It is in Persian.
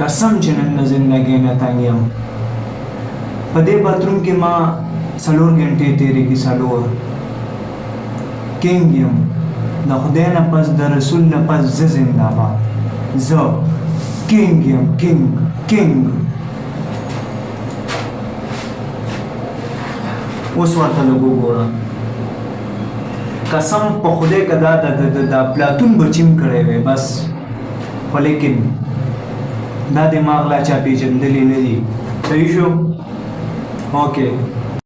قسم چې نن زندګۍ نه تنګ یم په دې باتروم کې ما 4 غنټې تیرې کې 4 کینګ یم د خدای نه پس د رسول نه پس زه زنده باد زه کینګ یم کینګ اوس ورته لږ وګوره قسم په خدای که دا د پلاتون بچیم کړی وی بس خو لیکن دا دماغ لا چا پیژندلی نه دي صحیح شو اوکې